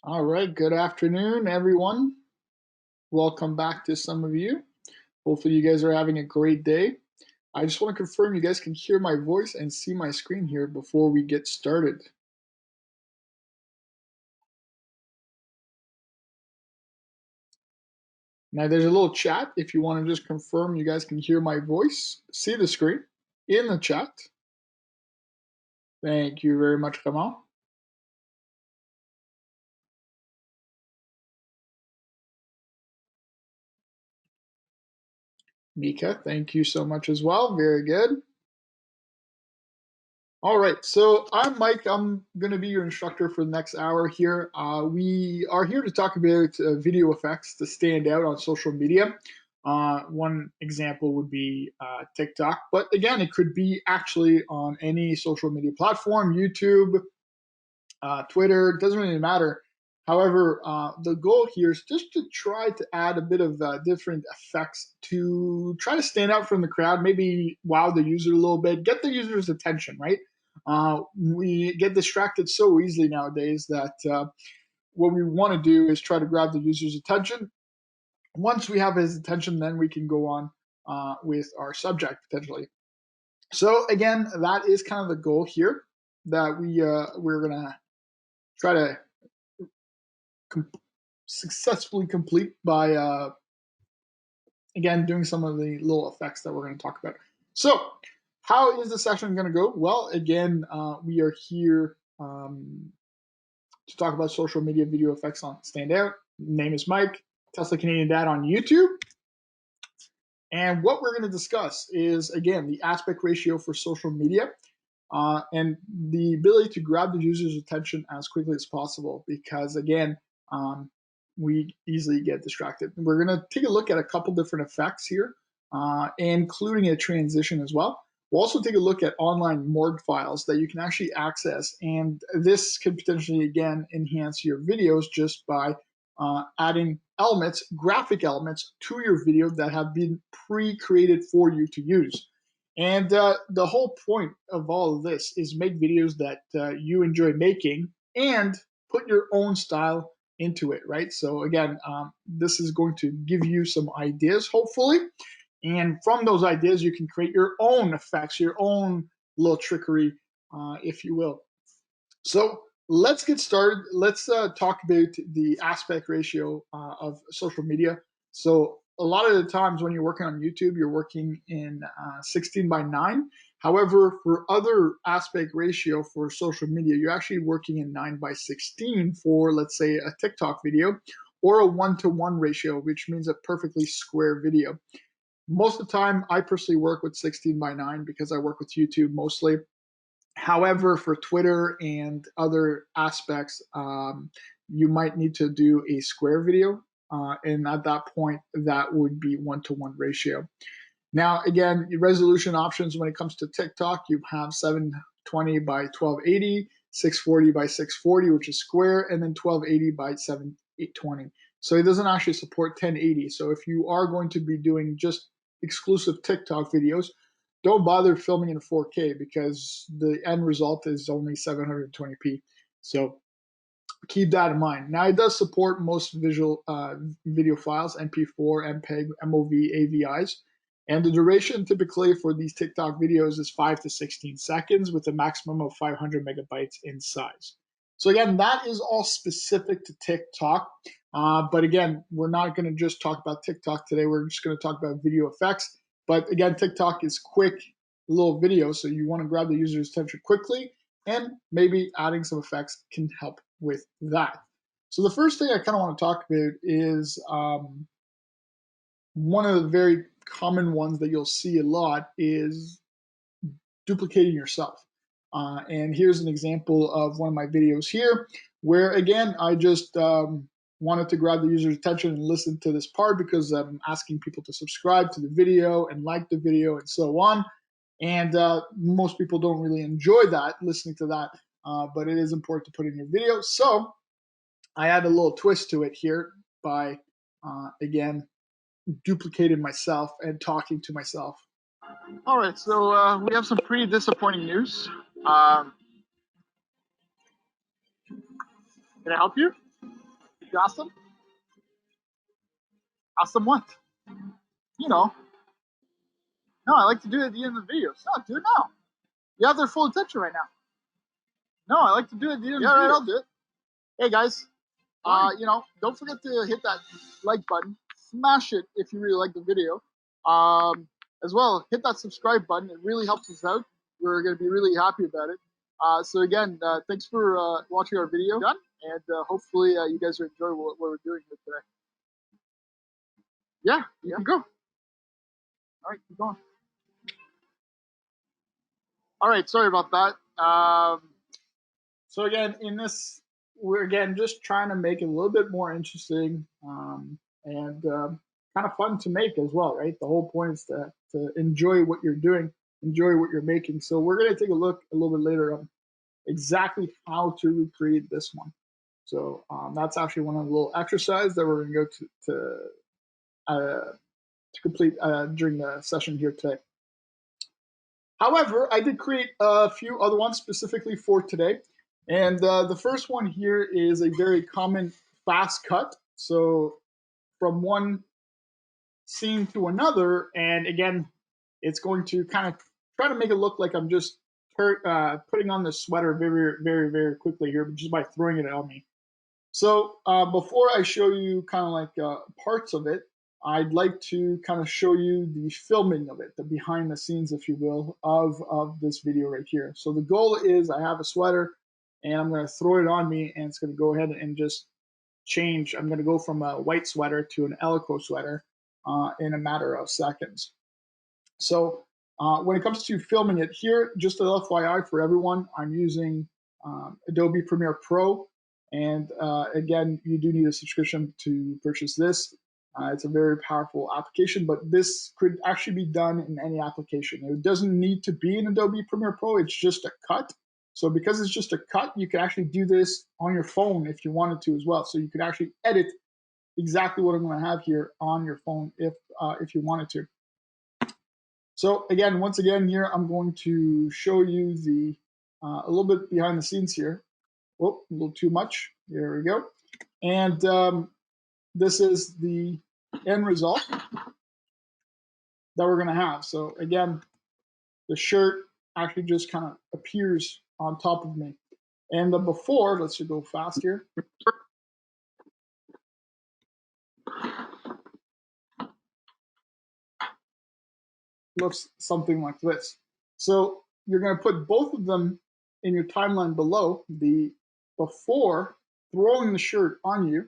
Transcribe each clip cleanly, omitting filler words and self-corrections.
All right, good afternoon, everyone. Welcome back to some of you. Hopefully, you guys are having a great day. I just want to confirm you guys can hear my voice and see my screen here before we get started. Now, there's a little chat if you want to just confirm you guys can hear my voice, see the screen in the chat. Thank you very much, Kamal. Mika, thank you so much as well. Very good. All right, so I'm Mike. I'm going to be your instructor for the next hour here. We are here to talk about video effects to stand out on social media. One example would be TikTok, but again, it could be actually on any social media platform, YouTube, Twitter, it doesn't really matter. However, the goal here is just to try to add a bit of different effects to try to stand out from the crowd, maybe wow the user a little bit, get the user's attention, right? We get distracted so easily nowadays that what we want to do is try to grab the user's attention. Once we have his attention, then we can go on with our subject potentially. So again, that is kind of the goal here that we're gonna try to successfully complete by again doing some of the little effects that we're going to talk about. So how is the session going to go? Well, again, we are here to talk about social media video effects on Standout. Name is Mike, Tesla Canadian Dad on YouTube. And what we're going to discuss is, again, the aspect ratio for social media and the ability to grab the user's attention as quickly as possible because, again, we easily get distracted. We're going to take a look at a couple different effects here, including a transition as well. We'll also take a look at online morgue files that you can actually access, and this could potentially, again, enhance your videos just by adding elements, graphic elements, to your video that have been pre-created for you to use. And the whole point of all of this is make videos that you enjoy making and put your own style into it, right? So again, this is going to give you some ideas, hopefully. And from those ideas, you can create your own effects, your own little trickery, if you will. So let's get started. Let's talk about the aspect ratio of social media. So a lot of the times when you're working on YouTube, you're working in 16 by 9. However, for other aspect ratio for social media, you're actually working in 9 by 16 for, let's say, a TikTok video or a 1-to-1 ratio, which means a perfectly square video. Most of the time, I personally work with 16 by 9 because I work with YouTube mostly. However, for Twitter and other aspects, you might need to do a square video. And at that point, that would be 1-to-1 ratio. Now, again, resolution options when it comes to TikTok, you have 720 by 1280, 640 by 640, which is square, and then 1280 by 720. So it doesn't actually support 1080. So if you are going to be doing just exclusive TikTok videos, don't bother filming in 4K because the end result is only 720p. So keep that in mind. Now it does support most visual video files, MP4, MPEG, MOV, AVIs, and the duration typically for these TikTok videos is 5 to 16 seconds with a maximum of 500 megabytes in size. So again, that is all specific to TikTok. But again, we're not going to just talk about TikTok today. We're just going to talk about video effects. But again, TikTok is quick little videos, so you want to grab the user's attention quickly, and maybe adding some effects can help with that. So the first thing I kind of want to talk about is one of the very common ones that you'll see a lot is duplicating yourself. And here's an example of one of my videos here where, again, I just wanted to grab the user's attention and listen to this part because I'm asking people to subscribe to the video and like the video and so on. And most people don't really enjoy that, listening to that, but it is important to put in your video. So I add a little twist to it here by, again, duplicating myself and talking to myself. All right, so we have some pretty disappointing news. Can I help you? You ask them? Ask them what? You know. No, I like to do it at the end of the video. No, do it now. You have their full attention right now. No, I like to do it at the end of the video. Yeah, right, I'll do it. Hey guys, you know, don't forget to hit that like button. Smash it if you really like the video. As well, hit that subscribe button. It really helps us out. We're going to be really happy about it. So again, thanks for watching our video, and hopefully you guys are enjoying what we're doing here today. Yeah, you can go. All right, keep going. All right, sorry about that. So again, in this, we're again just trying to make it a little bit more interesting and kind of fun to make as well, right? The whole point is to enjoy what you're doing, enjoy what you're making. So we're going to take a look a little bit later on exactly how to recreate this one. So that's actually one of the little exercises that we're going to go to complete during the session here today. However, I did create a few other ones specifically for today. And the first one here is a very common fast cut. So from one scene to another, and again, it's going to kind of try to make it look like I'm just putting on the sweater very, very, very quickly here, just by throwing it on me. So before I show you kind of like parts of it, I'd like to kind of show you the filming of it, the behind the scenes, if you will, of this video right here. So the goal is I have a sweater and I'm going to throw it on me and it's going to go ahead and just change. I'm going to go from a white sweater to an Eleco sweater in a matter of seconds. So when it comes to filming it here, just an FYI for everyone, I'm using Adobe Premiere Pro. And again, you do need a subscription to purchase this. It's a very powerful application, but this could actually be done in any application. It doesn't need to be in Adobe Premiere Pro. It's just a cut. So because it's just a cut, you can actually do this on your phone if you wanted to as well. So you could actually edit exactly what I'm going to have here on your phone if you wanted to. So again, once again here, I'm going to show you the a little bit behind the scenes here. Oh, a little too much. There we go. And this is the end result that we're going to have. So again, the shirt actually just kind of appears on top of me. And the before, let's just go fast here. Looks something like this. So you're going to put both of them in your timeline below, the before throwing the shirt on you,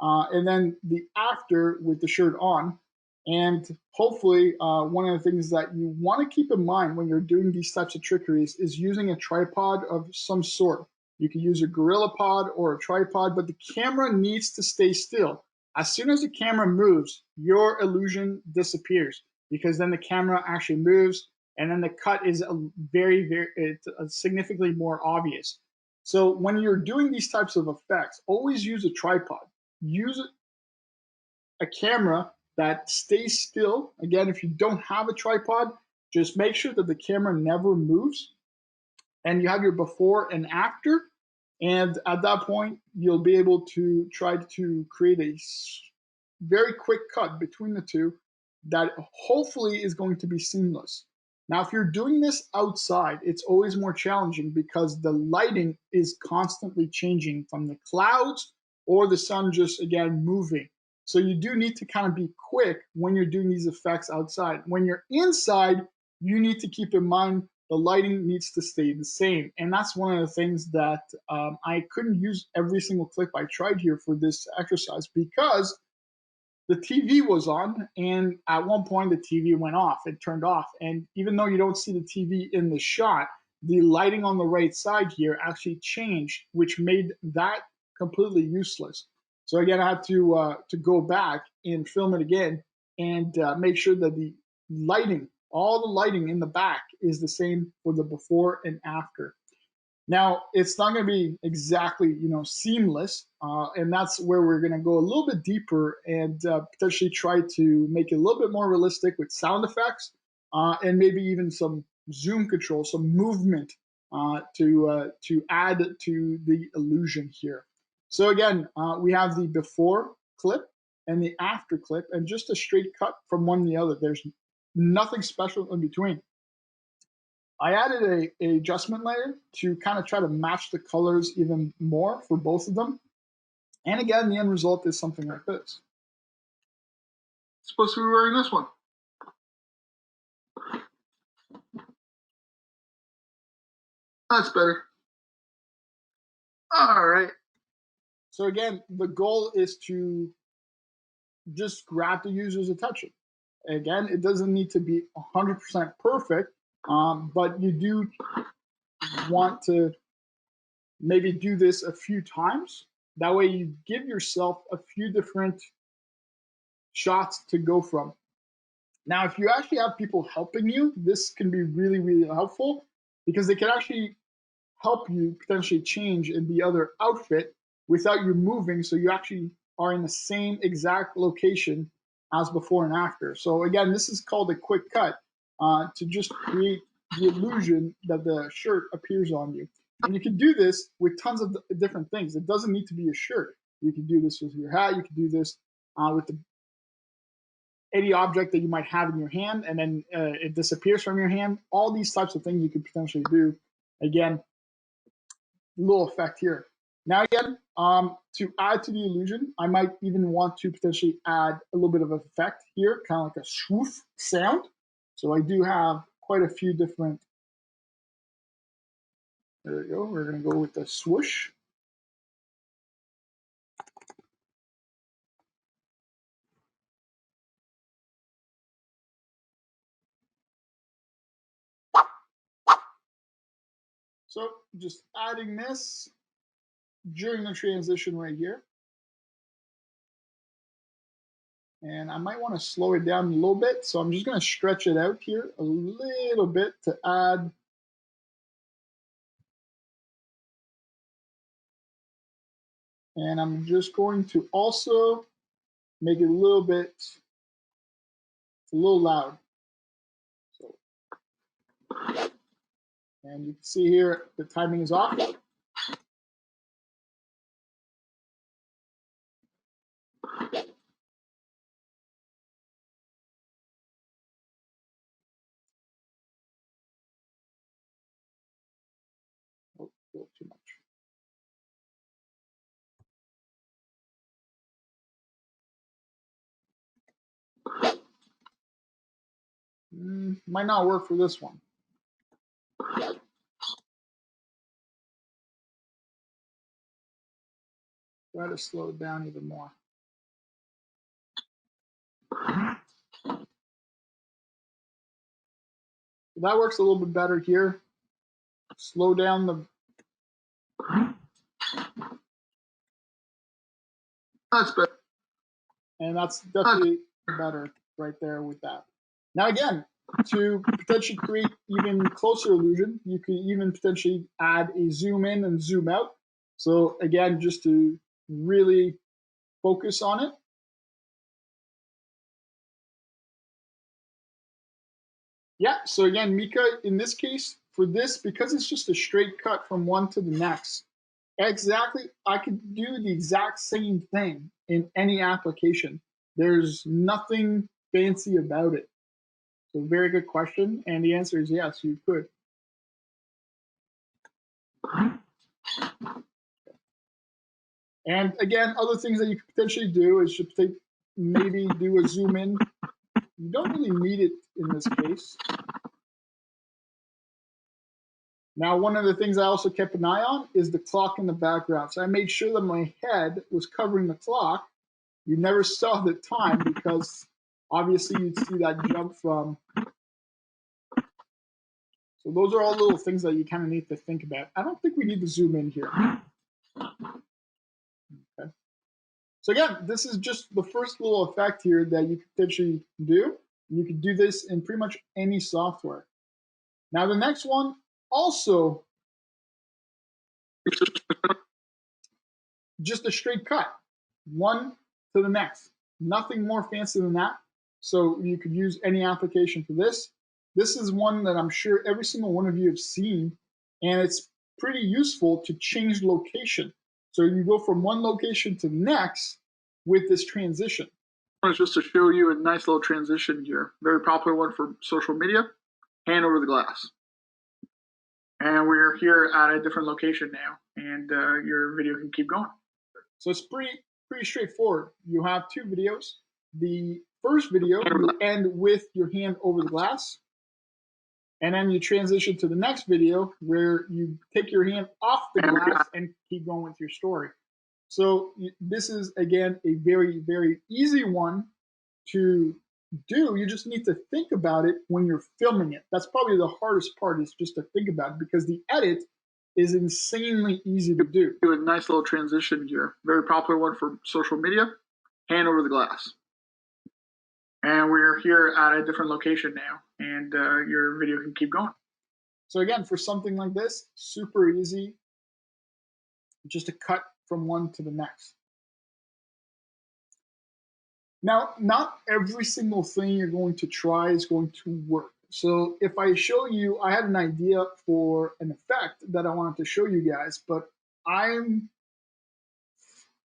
and then the after with the shirt on. And hopefully one of the things that you want to keep in mind when you're doing these types of trickeries is using a tripod of some sort. You can use a GorillaPod or a tripod, but the camera needs to stay still. As soon as the camera moves, your illusion disappears, because then the camera actually moves and then the cut is significantly more obvious. So when you're doing these types of effects, always use a tripod. Use a camera that stays still. Again, if you don't have a tripod, just make sure that the camera never moves and you have your before and after. And at that point, you'll be able to try to create a very quick cut between the two that hopefully is going to be seamless. Now, if you're doing this outside, it's always more challenging because the lighting is constantly changing from the clouds or the sun just, again, moving. So you do need to kind of be quick when you're doing these effects outside. When you're inside, you need to keep in mind the lighting needs to stay the same. And that's one of the things that I couldn't use every single clip I tried here for this exercise, because the TV was on, and at one point the TV went off. It turned off. And even though you don't see the TV in the shot, the lighting on the right side here actually changed, which made that completely useless. So again, I had to go back and film it again and make sure that the lighting, all the lighting in the back, is the same for the before and after. Now, it's not going to be exactly, seamless, and that's where we're going to go a little bit deeper and potentially try to make it a little bit more realistic with sound effects and maybe even some zoom control, some movement to add to the illusion here. So again, we have the before clip and the after clip, and just a straight cut from one to the other. There's nothing special in between. I added a adjustment layer to kind of try to match the colors even more for both of them. And again, the end result is something like this. It's supposed to be wearing this one. That's better. All right. So again, the goal is to just grab the user's attention. Again, it doesn't need to be 100% perfect, but you do want to maybe do this a few times. That way you give yourself a few different shots to go from. Now, if you actually have people helping you, this can be really, really helpful because they can actually help you potentially change in the other outfit without you moving, so you actually are in the same exact location as before and after. So again, this is called a quick cut to just create the illusion that the shirt appears on you. And you can do this with tons of different things. It doesn't need to be a shirt. You can do this with your hat. You can do this with any object that you might have in your hand, and then it disappears from your hand. All these types of things you could potentially do. Again, little effect here. Now again, to add to the illusion, I might even want to potentially add a little bit of effect here, kind of like a swoosh sound. So I do have quite a few different. There we go. We're going to go with the swoosh. So just adding this during the transition right here. And I might want to slow it down a little bit. So I'm just going to stretch it out here a little bit to add. And I'm just going to also make it a little bit, a little loud. So, and you can see here the timing is off. Oh, too much. Might not work for this one. Try to slow it down even more. That works a little bit better here. Slow down the. That's better. And that's definitely better right there with that. Now again, to potentially create even closer illusion, you can even potentially add a zoom in and zoom out. So again, just to really focus on it. Yeah, so again, Mika, in this case, for this, because it's just a straight cut from one to the next, exactly, I could do the exact same thing in any application. There's nothing fancy about it. So very good question, and the answer is yes, you could. And again, other things that you could potentially do is maybe do a zoom in. You don't really need it in this case. Now, one of the things I also kept an eye on is the clock in the background. So I made sure that my head was covering the clock. You never saw the time because obviously you'd see that jump from. So those are all little things that you kind of need to think about. I don't think we need to zoom in here. Okay. So again, this is just the first little effect here that you could potentially do. You could do this in pretty much any software. Now the next one also just a straight cut, one to the next. Nothing more fancy than that. So you could use any application for this. This is one that I'm sure every single one of you have seen, and it's pretty useful to change location. So you go from one location to the next with this transition. It's just to show you a nice little transition here. Very popular one for social media, hand over the glass. And we're here at a different location now, and your video can keep going. So it's pretty straightforward. You have two videos. The first video, you end with your hand over the glass, and then you transition to the next video where you take your hand off the glass and keep going with your story. So this is, again, a very, very easy one to do. You just need to think about it when you're filming it. That's probably the hardest part, is just to think about it, because the edit is insanely easy to do. A nice little transition here. Very popular one for social media, hand over the glass. And we're here at a different location now, and your video can keep going. So again, for something like this, super easy, just to cut from one to the next. Now, not every single thing you're going to try is going to work. So if I show you, I had an idea for an effect that I wanted to show you guys, but I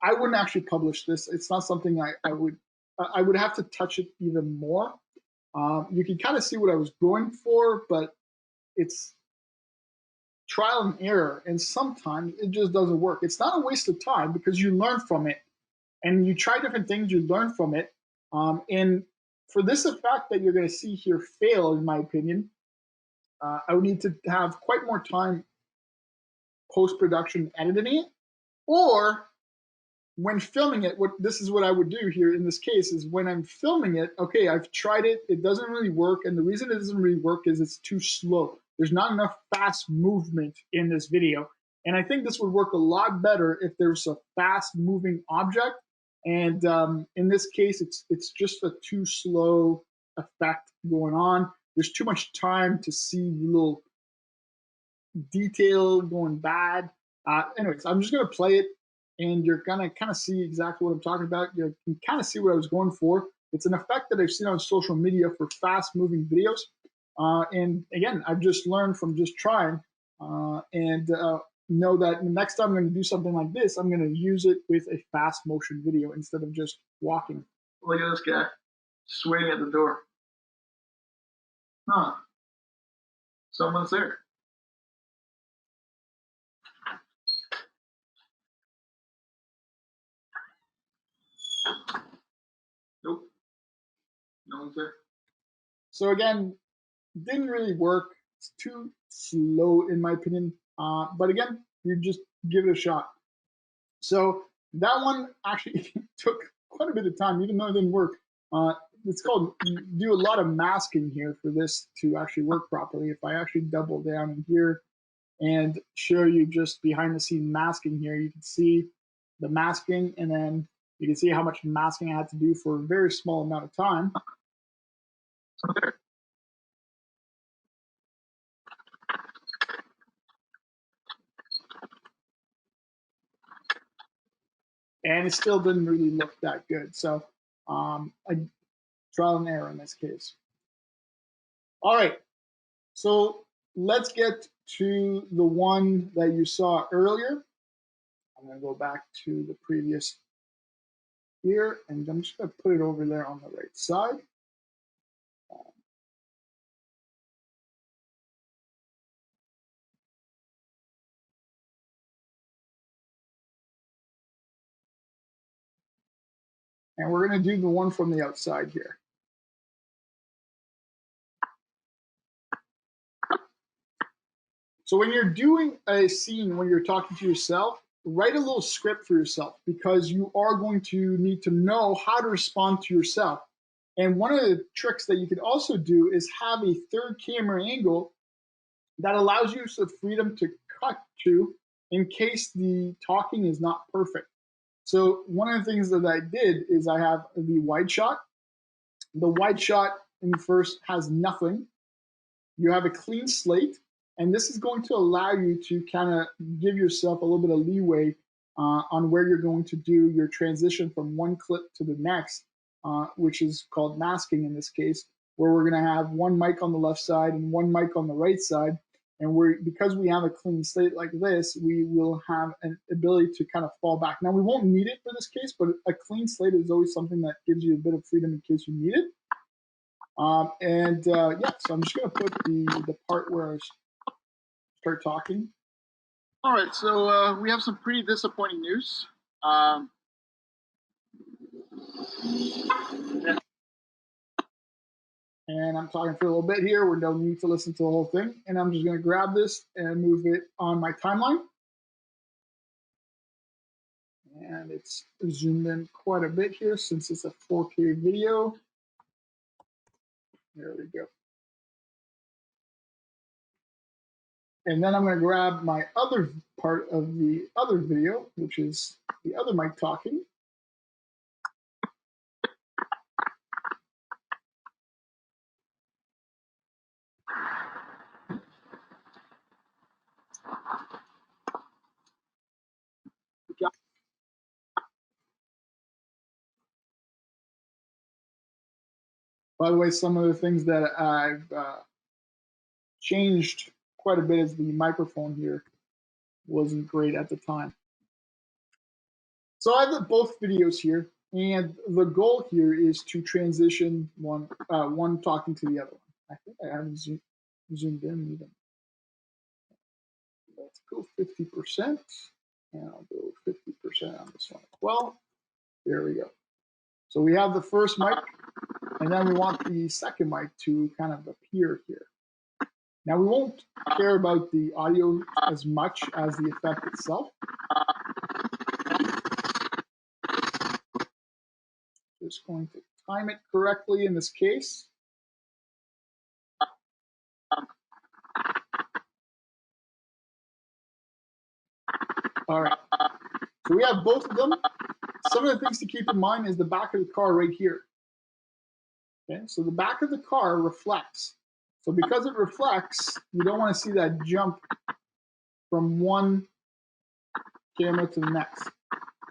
wouldn't actually publish this. It's not something I would have to touch it even more. You can kind of see what I was going for, but it's trial and error, and sometimes it just doesn't work. It's not a waste of time because you learn from it, and you try different things, you learn from it. And for this effect that you're going to see here fail, in my opinion, I would need to have quite more time post-production editing it, or when filming it, this is what I would do here in this case, is when I'm filming it, okay, I've tried it, it doesn't really work, and the reason it doesn't really work is it's too slow. There's not enough fast movement in this video, and I think this would work a lot better if there's a fast moving object, and in this case, it's just a too slow effect going on. There's too much time to see the little detail going bad. Anyways, I'm just going to play it, and you're going to kind of see exactly what I'm talking about. You can kind of see what I was going for. It's an effect that I've seen on social media for fast-moving videos. And again, I've just learned from just trying, and know that the next time I'm going to do something like this, I'm going to use it with a fast motion video instead of just walking. Look at this guy swinging at the door. Huh. Someone's there. Nope. No one's there. So again, didn't really work. It's too slow in my opinion. But again, you just give it a shot. So that one actually took quite a bit of time, even though it didn't work. It's called, you do a lot of masking here for this to actually work properly. If I actually double down in here and show you just behind the scene masking here, you can see the masking, and then you can see how much masking I had to do for a very small amount of time. And it still didn't really look that good. So trial and error in this case. All right, so let's get to the one that you saw earlier. I'm going to go back to the previous here, and I'm just going to put it over there on the right side. And we're going to do the one from the outside here. So when you're doing a scene, when you're talking to yourself, write a little script for yourself, because you are going to need to know how to respond to yourself. And one of the tricks that you could also do is have a third camera angle that allows you some freedom to cut to in case the talking is not perfect. So one of the things that I did is I have the wide shot. The wide shot in the first has nothing. You have a clean slate, and this is going to allow you to kind of give yourself a little bit of leeway on where you're going to do your transition from one clip to the next, which is called masking in this case, where we're going to have one mic on the left side and one mic on the right side. And because we have a clean slate like this, we will have an ability to kind of fall back. Now, we won't need it for this case, but a clean slate is always something that gives you a bit of freedom in case you need it. Yeah, so I'm just going to put the part where I start talking. All right, so we have some pretty disappointing news. And I'm talking for a little bit here. We don't need to listen to the whole thing. And I'm just going to grab this and move it on my timeline. And it's zoomed in quite a bit here since it's a 4K video. There we go. And then I'm going to grab my other part of the other video, which is the other mic talking. By the way, some of the things that I've changed quite a bit is the microphone here wasn't great at the time. So I have both videos here, and the goal here is to transition one talking to the other one. I think I haven't zoomed in even. Let's go 50%, and I'll go 50% on this one as well. There we go. So we have the first mic, and then we want the second mic to kind of appear here. Now we won't care about the audio as much as the effect itself. Just going to time it correctly in this case. All right, so we have both of them. Some of the things to keep in mind is the back of the car right here. Okay, so the back of the car reflects. So because it reflects, you don't want to see that jump from one camera to the next.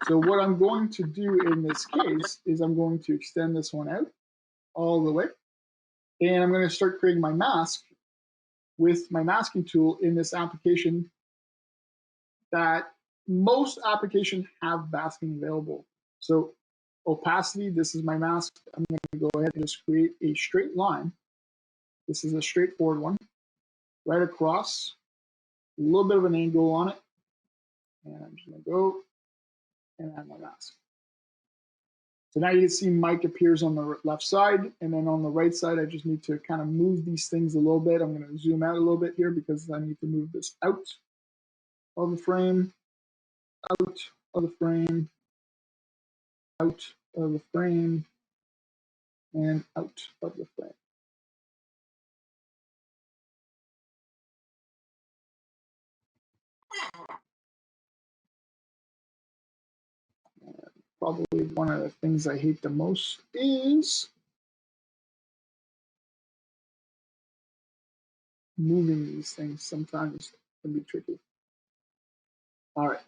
So what I'm going to do in this case is I'm going to extend this one out all the way. And I'm going to start creating my mask with my masking tool in this application that most applications have masking available. So opacity, this is my mask. I'm going to go ahead and just create a straight line. This is a straightforward one. Right across, a little bit of an angle on it. And I'm just going to go and add my mask. So now you can see Mike appears on the left side, and then on the right side, I just need to kind of move these things a little bit. I'm going to zoom out a little bit here because I need to move this out of the frame, out of the frame, out of the frame, and out of the frame. Probably one of the things I hate the most is moving these things. Sometimes can be tricky. All right.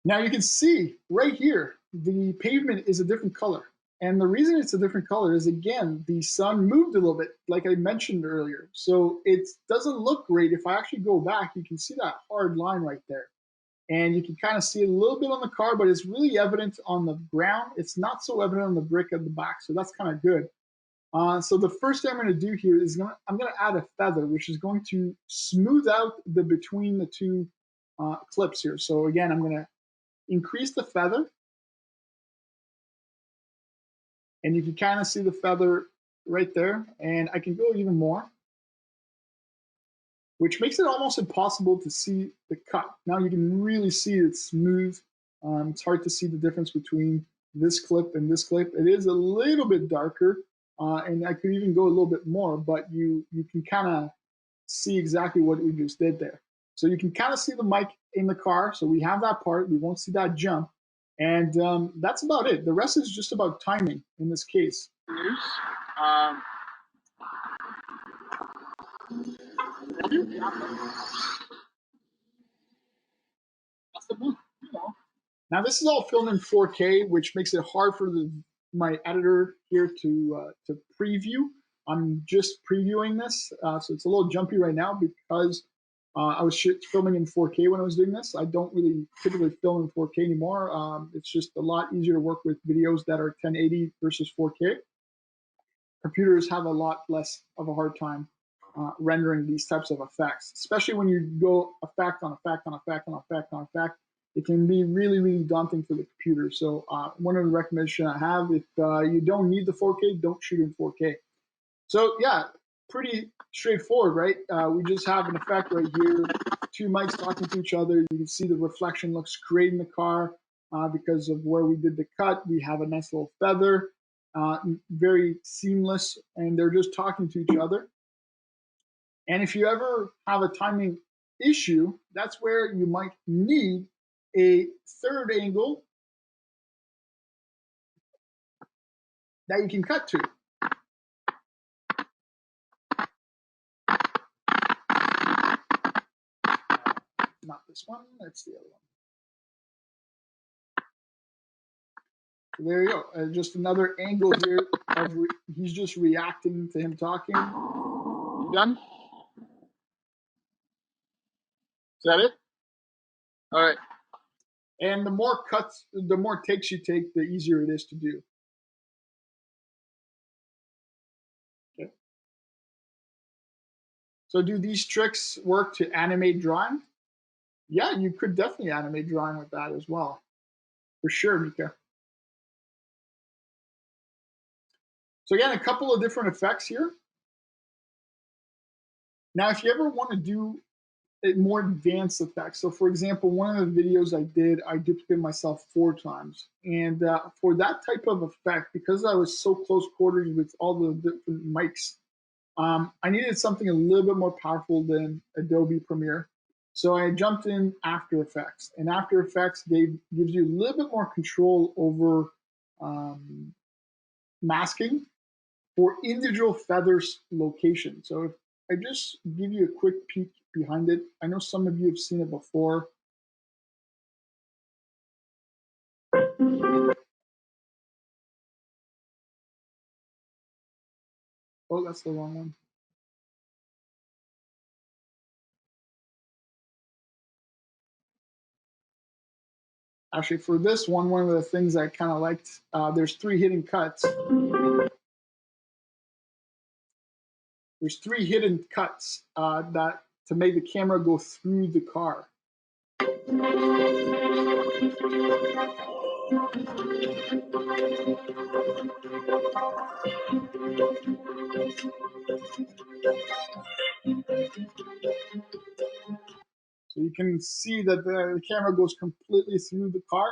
Now you can see right here, the pavement is a different color. And the reason it's a different color is, again, the sun moved a little bit, like I mentioned earlier. So it doesn't look great. If I actually go back, you can see that hard line right there. And you can kind of see a little bit on the car, but it's really evident on the ground. It's not so evident on the brick at the back, so that's kind of good. So the first thing I'm going to do here is I'm going to add a feather, which is going to smooth out the between the two clips here. So again, I'm going to increase the feather, and you can kind of see the feather right there, and I can go even more, which makes it almost impossible to see the cut. Now you can really see it's smooth. It's hard to see the difference between this clip and this clip. It is a little bit darker, and I could even go a little bit more, but you can kind of see exactly what we just did there. So you can kind of see the mic in the car. So we have that part. We won't see that jump. And that's about it. The rest is just about timing in this case. News. Now this is all filmed in 4K, which makes it hard for my editor here to preview. I'm just previewing this, so it's a little jumpy right now because I was filming in 4K when I was doing this. I don't really typically film in 4K anymore. It's just a lot easier to work with videos that are 1080 versus 4K. Computers have a lot less of a hard time rendering these types of effects, especially when you go effect on effect on effect on effect on effect. It can be really, really daunting for the computer. So one of the recommendations I have, if you don't need the 4K, don't shoot in 4K. So yeah, pretty straightforward, right? We just have an effect right here, two mics talking to each other. You can see the reflection looks great in the car because of where we did the cut. We have a nice little feather, very seamless, and they're just talking to each other. And if you ever have a timing issue, that's where you might need a third angle that you can cut to. Not this one, that's the other one. So there you go. Just another angle here of he's just reacting to him talking. You done? Is that it? All right. And the more cuts, the more takes you take, the easier it is to do. Okay. So do these tricks work to animate drawing? Yeah, you could definitely animate drawing with that as well. For sure, Mika. So again, a couple of different effects here. Now, if you ever want to do more advanced effects, so for example, one of the videos I did, I duplicated myself 4 times. And for that type of effect, because I was so close quarters with all the different mics, I needed something a little bit more powerful than Adobe Premiere. So I jumped in After Effects. And After Effects gives you a little bit more control over masking for individual feathers location. So if I just give you a quick peek behind it, I know some of you have seen it before. Oh, that's the wrong one. Actually, for this one of the things I kind of liked, there's 3 hidden cuts. There's 3 hidden cuts that to make the camera go through the car. So you can see that the camera goes completely through the car.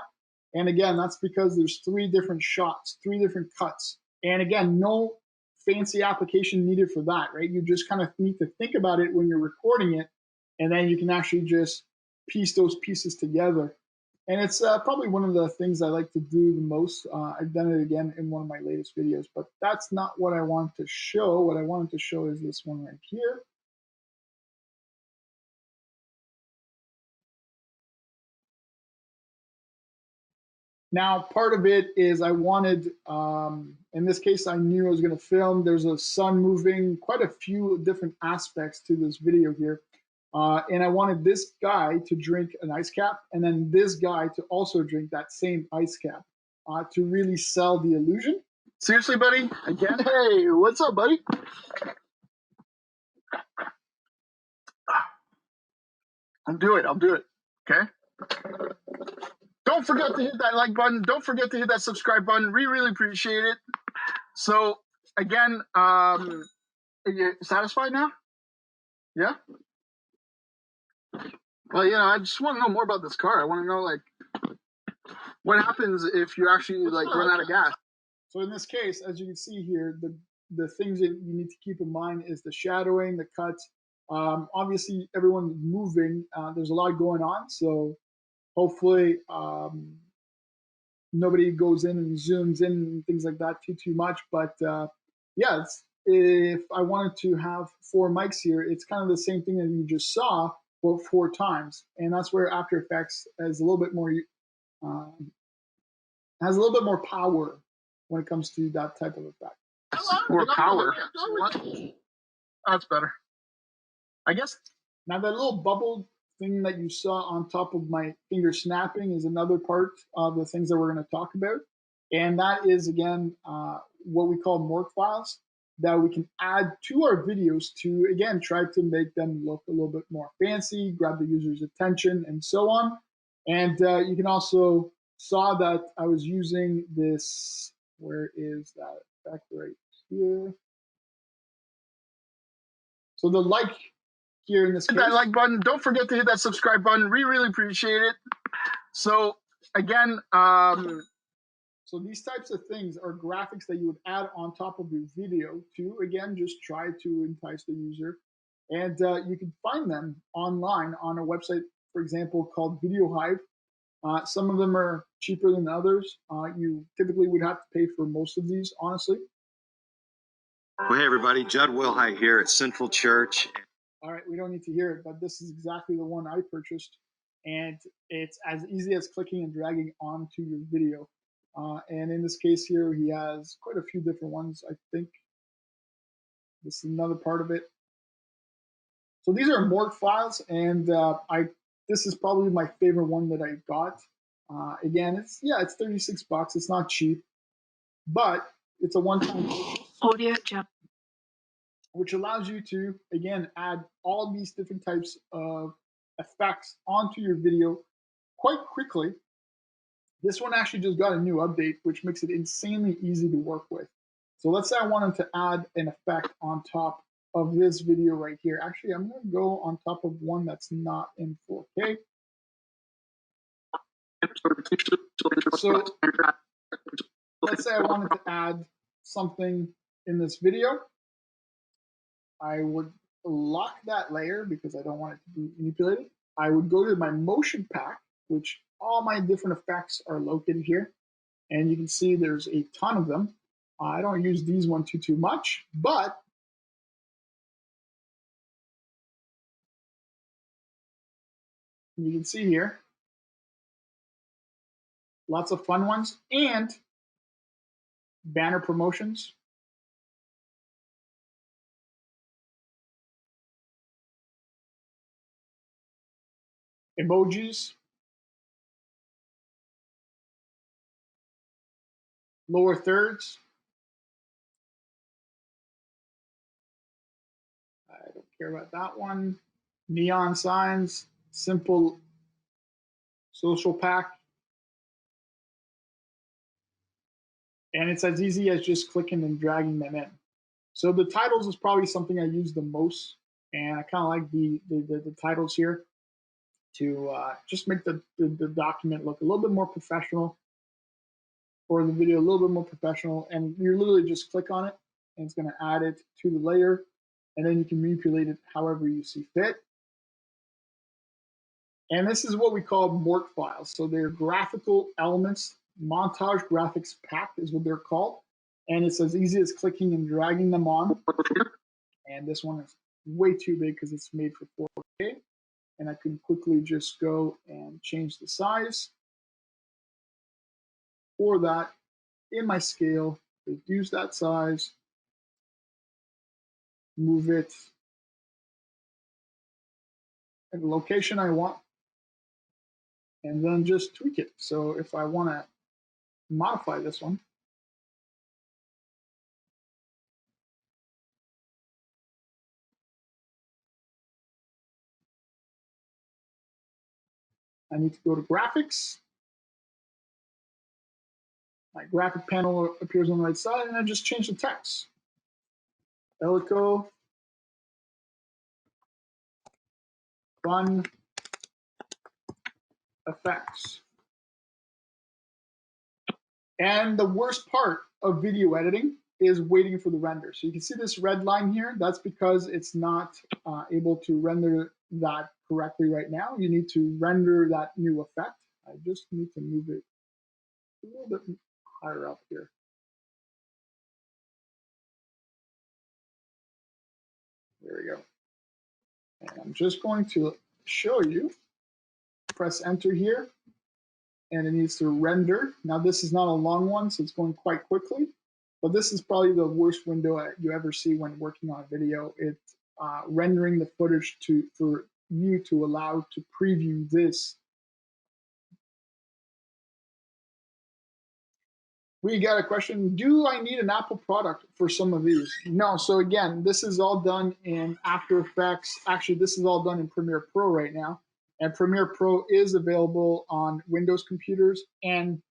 And again, that's because there's 3 different shots, 3 different cuts. And again, no fancy application needed for that, right? You just kind of need to think about it when you're recording it, and then you can actually just piece those pieces together. And it's probably one of the things I like to do the most. I've done it again in one of my latest videos, but that's not what I want to show. What I wanted to show is this one right here. Now, part of it is I wanted, in this case, I knew I was going to film. There's a sun moving, quite a few different aspects to this video here. And I wanted this guy to drink an ice cap, and then this guy to also drink that same ice cap to really sell the illusion. Seriously, buddy? Again? Hey, what's up, buddy? I'll do it. Okay? Don't forget to hit that like button. Don't forget to hit that subscribe button. We really appreciate it. So, again, are you satisfied now? Yeah? Well, yeah, I just want to know more about this car. I want to know, like, what happens if you actually, like, run out of gas? So in this case, as you can see here, the things that you need to keep in mind is the shadowing, the cuts. Obviously, everyone's moving. There's a lot going on, so hopefully nobody goes in and zooms in and things like that too much. But yeah, if I wanted to have 4 mics here, it's kind of the same thing that you just saw, but 4 times, and that's where After Effects has a little bit more power when it comes to that type of effect. More power. That's better. I guess now that little bubble thing that you saw on top of my finger snapping is another part of the things that we're going to talk about. And that is, again, what we call morph files that we can add to our videos to, again, try to make them look a little bit more fancy, grab the user's attention, and so on. And you can also saw that I was using this, where is that effect right here? So the like here in this case. Hit that like button. Don't forget to hit that subscribe button. We really appreciate it. So again, so these types of things are graphics that you would add on top of your video to, again, just try to entice the user. And you can find them online on a website, for example, called VideoHive. Some of them are cheaper than others. You typically would have to pay for most of these, honestly. Well, hey, everybody. Judd Wilhite here at Sinful Church. All right, we don't need to hear it, but this is exactly the one I purchased. And it's as easy as clicking and dragging onto your video. And in this case here, he has quite a few different ones, I think. This is another part of it. So these are morph files, and this is probably my favorite one that I got. Again, it's 36 bucks. It's not cheap, but it's a one-time audio jump, which allows you to, again, add all these different types of effects onto your video quite quickly. This one actually just got a new update, which makes it insanely easy to work with. So let's say I wanted to add an effect on top of this video right here. Actually, I'm going to go on top of one that's not in 4K. So let's say I wanted to add something in this video. I would lock that layer because I don't want it to be manipulated. I would go to my motion pack, which all my different effects are located here. And you can see there's a ton of them. I don't use these one too much, but you can see here, lots of fun ones and banner promotions. Emojis, lower thirds. I don't care about that one. Neon signs, simple social pack. And it's as easy as just clicking and dragging them in. So the titles is probably something I use the most. And I kind of like the titles here to just make the document look a little bit more professional, or the video a little bit more professional. And you literally just click on it and it's going to add it to the layer, and then you can manipulate it however you see fit. And this is what we call morph files. So they're graphical elements. Montage graphics pack is what they're called. And it's as easy as clicking and dragging them on. And this one is way too big because it's made for 4K. And I can quickly just go and change the size for that in my scale, reduce that size, move it at the location I want, and then just tweak it. So if I want to modify this one, I need to go to graphics. My graphic panel appears on the right side, and I just change the text. Elico fun effects. And the worst part of video editing is waiting for the render. So you can see this red line here. That's because it's not able to render that correctly right now. You need to render that new effect. I just need to move it a little bit higher up here. There we go. And I'm just going to show you. Press enter here, and it needs to render. Now this is not a long one, so it's going quite quickly. but this is probably the worst window you ever see when working on a video. It's rendering the footage for you to allow to preview this. We got a question, do I need an Apple product for some of these? No, so again, this is all done in After Effects. Actually, this is all done in Premiere Pro right now. And Premiere Pro is available on Windows computers and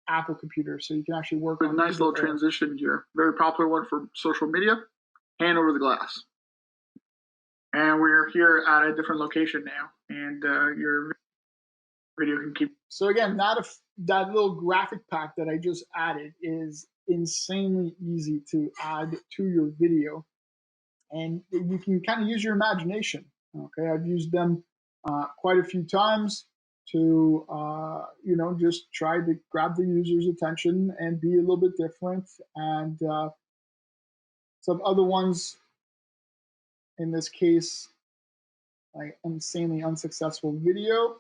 Apple computers, so you can actually work on a nice little transition here. Very popular one for social media, Hand Over the Glass. And we're here at a different location now, and your video can keep. So again, that little graphic pack that I just added is insanely easy to add to your video, and you can kind of use your imagination. Okay, I've used them quite a few times to just try to grab the user's attention and be a little bit different. And some other ones, in this case, like insanely unsuccessful video.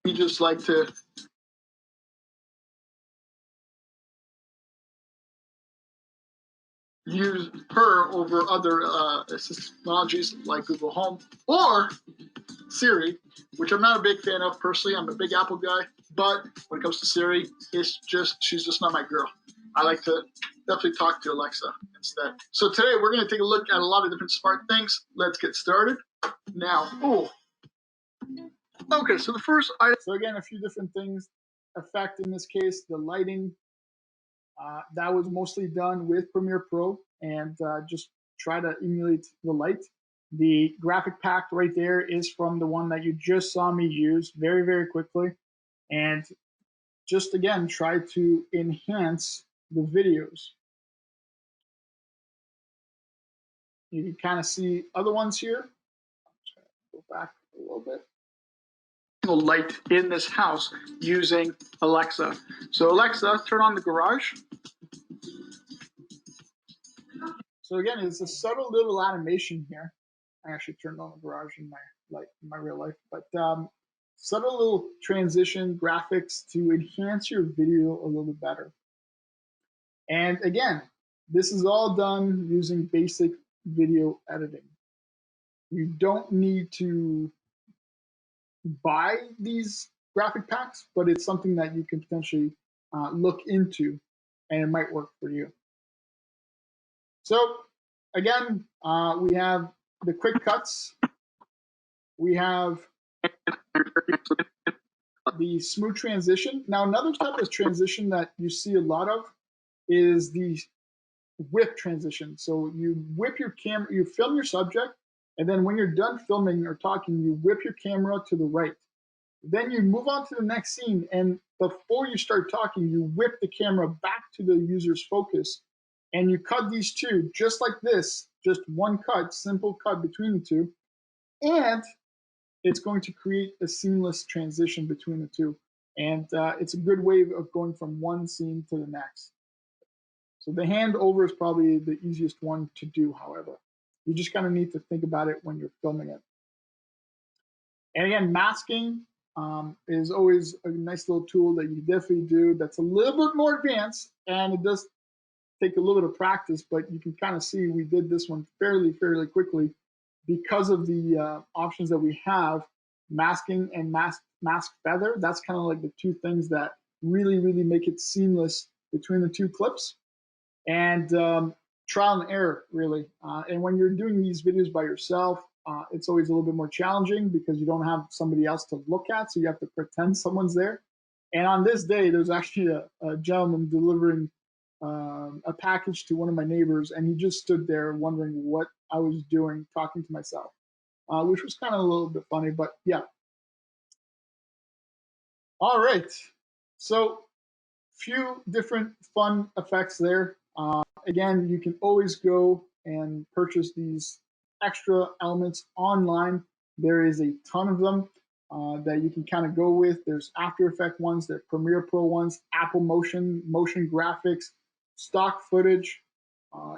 We just like to use her over other assistive technologies like Google Home or Siri, which I'm not a big fan of personally. I'm a big Apple guy, but when it comes to Siri, she's just not my girl. I like to definitely talk to Alexa instead. So today we're going to take a look at a lot of different smart things. Let's get started. Now, okay, so the first item. So again, a few different things affect, in this case, the lighting. That was mostly done with Premiere Pro, and just try to emulate the light. The graphic pack right there is from the one that you just saw me use very, very quickly. And just again, try to enhance the videos. You can kind of see other ones here. Go back a little bit. Light in this house using Alexa. So Alexa, turn on the garage. So again, it's a subtle little animation here. I actually turned on the garage in my real life, but subtle little transition graphics to enhance your video a little bit better. And again, this is all done using basic video editing. You don't need to buy these graphic packs, but it's something that you can potentially look into, and it might work for you. So again, we have the quick cuts. We have the smooth transition. Now, another type of transition that you see a lot of is the whip transition. So you whip your camera, you film your subject, and then when you're done filming or talking, you whip your camera to the right. Then you move on to the next scene, and before you start talking, you whip the camera back to the user's focus, and you cut these two just like this, just one cut, simple cut between the two, and it's going to create a seamless transition between the two. And it's a good way of going from one scene to the next. So the hand over is probably the easiest one to do, however. You just kind of need to think about it when you're filming it. And again, masking is always a nice little tool that you definitely do that's a little bit more advanced, and it does take a little bit of practice, but you can kind of see we did this one fairly quickly because of the options that we have, masking and mask feather. That's kind of like the two things that really make it seamless between the two clips. And trial and error, really. And when you're doing these videos by yourself, it's always a little bit more challenging because you don't have somebody else to look at, so you have to pretend someone's there. And on this day, there's actually a gentleman delivering a package to one of my neighbors, and he just stood there wondering what I was doing, talking to myself, which was kind of a little bit funny, but yeah. All right, so few different fun effects there. Again, you can always go and purchase these extra elements online. There is a ton of them that you can kind of go with. There's After Effects ones, there's Premiere Pro ones, Apple Motion graphics, stock footage.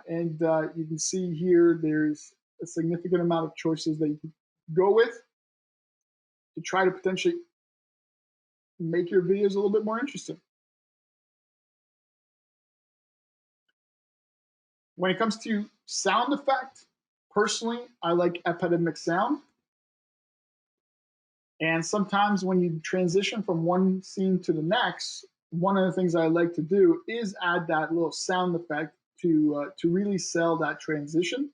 And you can see here there's a significant amount of choices that you can go with to try to potentially make your videos a little bit more interesting. When it comes to sound effect, personally, I like epidemic sound. And sometimes when you transition from one scene to the next, one of the things I like to do is add that little sound effect to really sell that transition.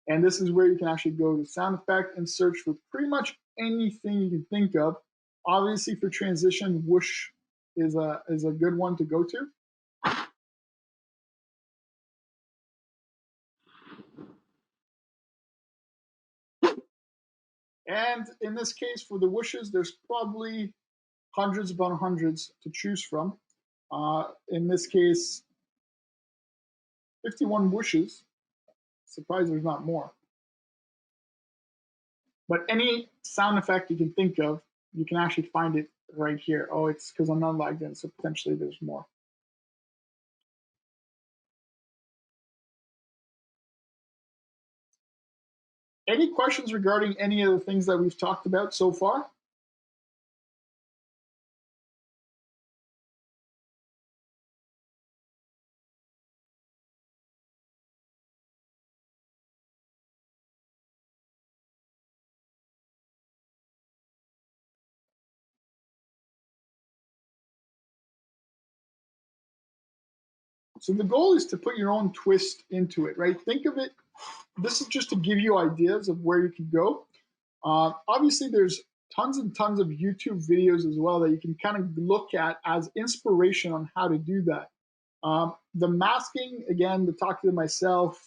And this is where you can actually go to sound effect and search for pretty much anything you can think of. Obviously, for transition, whoosh is a good one to go to. And in this case, for the whooshes, there's probably hundreds upon hundreds to choose from. In this case, 51 whooshes. Surprised there's not more. But any sound effect you can think of, you can actually find it right here. Oh, it's because I'm not logged in, so potentially there's more. Any questions regarding any of the things that we've talked about so far? So the goal is to put your own twist into it, right? Think of it, this is just to give you ideas of where you can go. Obviously, there's tons and tons of YouTube videos as well that you can kind of look at as inspiration on how to do that. The masking, again, to talk to myself,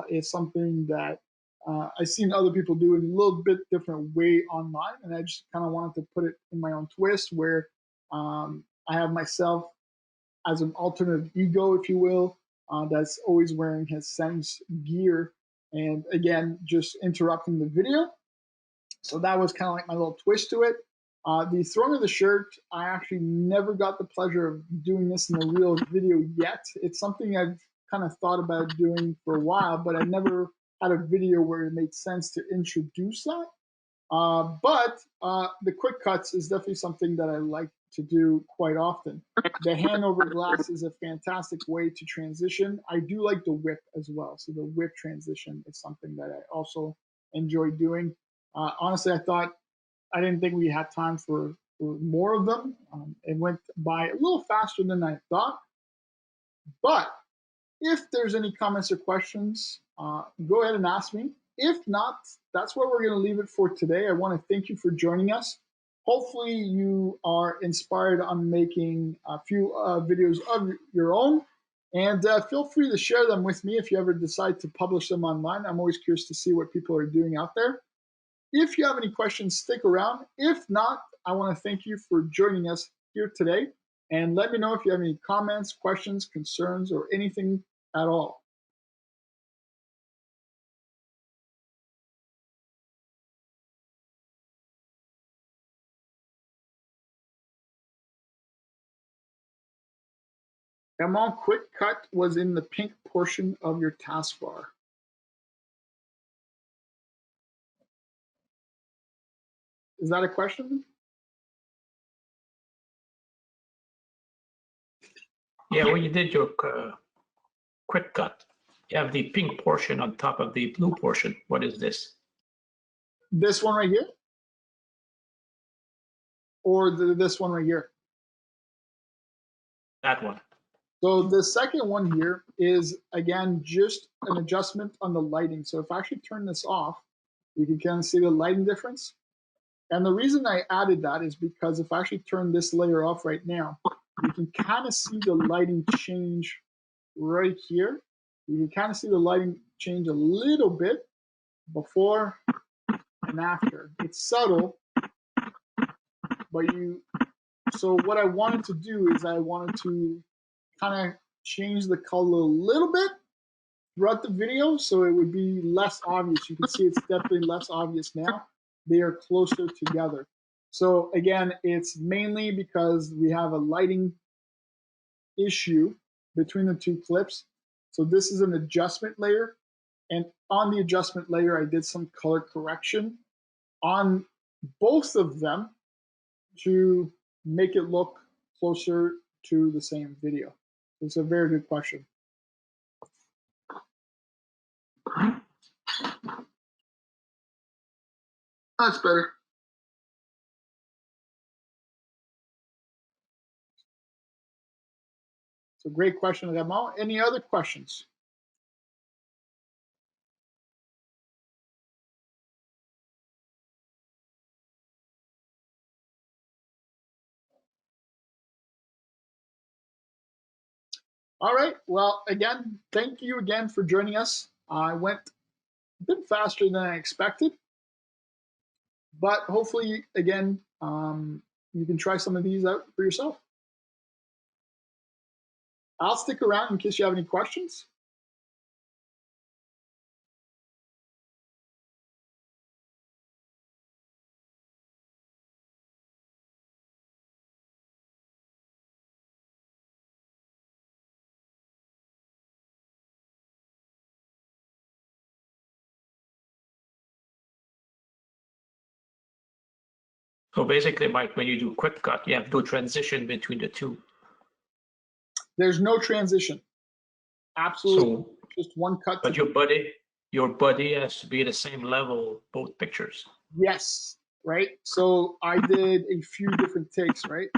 is something that I've seen other people do in a little bit different way online, and I just kind of wanted to put it in my own twist where I have myself as an alternative ego, if you will, that's always wearing his Sense gear, and again, just interrupting the video. So that was kind of like my little twist to it. The throwing of the shirt, I actually never got the pleasure of doing this in a real video yet. It's something I've kind of thought about doing for a while, but I never had a video where it made sense to introduce that. But the quick cuts is definitely something that I like to do quite often. The hand over glass is a fantastic way to transition. I do like the whip as well. So the whip transition is something that I also enjoy doing. Honestly, I didn't think we had time for more of them. It went by a little faster than I thought. But if there's any comments or questions, go ahead and ask me. If not, that's where we're going to leave it for today. I want to thank you for joining us. Hopefully, you are inspired on making a few videos of your own. And feel free to share them with me if you ever decide to publish them online. I'm always curious to see what people are doing out there. If you have any questions, stick around. If not, I want to thank you for joining us here today. And let me know if you have any comments, questions, concerns, or anything at all. Amal, quick cut was in the pink portion of your taskbar. Is that a question? Yeah, when you did your quick cut, you have the pink portion on top of the blue portion. What is this? This one right here? Or this one right here? That one. So the second one here is, again, just an adjustment on the lighting. So if I actually turn this off, you can kind of see the lighting difference. And the reason I added that is because if I actually turn this layer off right now, you can kind of see the lighting change right here. You can kind of see the lighting change a little bit before and after. It's subtle, but so what I wanted to do is I wanted to kind of change the color a little bit throughout the video so it would be less obvious. You can see it's definitely less obvious now. They are closer together. So again, it's mainly because we have a lighting issue between the two clips. So this is an adjustment layer. And on the adjustment layer, I did some color correction on both of them to make it look closer to the same video. It's a very good question. That's better. It's a great question, Ramon. Any other questions? All right. Well, again, thank you again for joining us. I went a bit faster than I expected, but hopefully, again, you can try some of these out for yourself. I'll stick around in case you have any questions. So basically, Mike, when you do quick cut, you have no transition between the two. There's no transition. Absolutely, So, just one cut. but your body has to be the same level, both pictures. Yes, right? So I did a few different takes, right?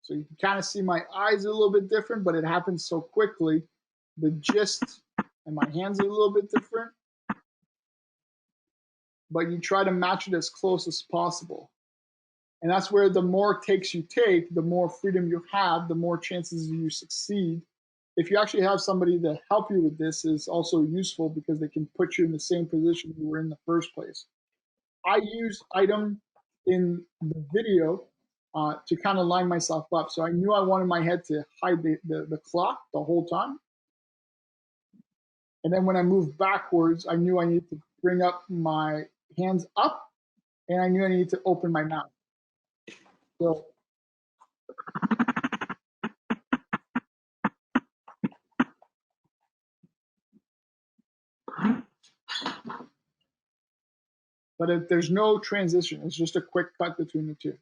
So you can kind of see my eyes a little bit different, but it happens so quickly. The gist and my hands are a little bit different, but you try to match it as close as possible. And that's where the more takes you take, the more freedom you have, the more chances you succeed. If you actually have somebody to help you with this, is also useful because they can put you in the same position you were in the first place. I use item in the video to kind of line myself up. So I knew I wanted my head to hide the clock the whole time. And then when I moved backwards, I knew I needed to bring up my hands up, and I knew I needed to open my mouth. So but there's no transition. It's just a quick cut between the two.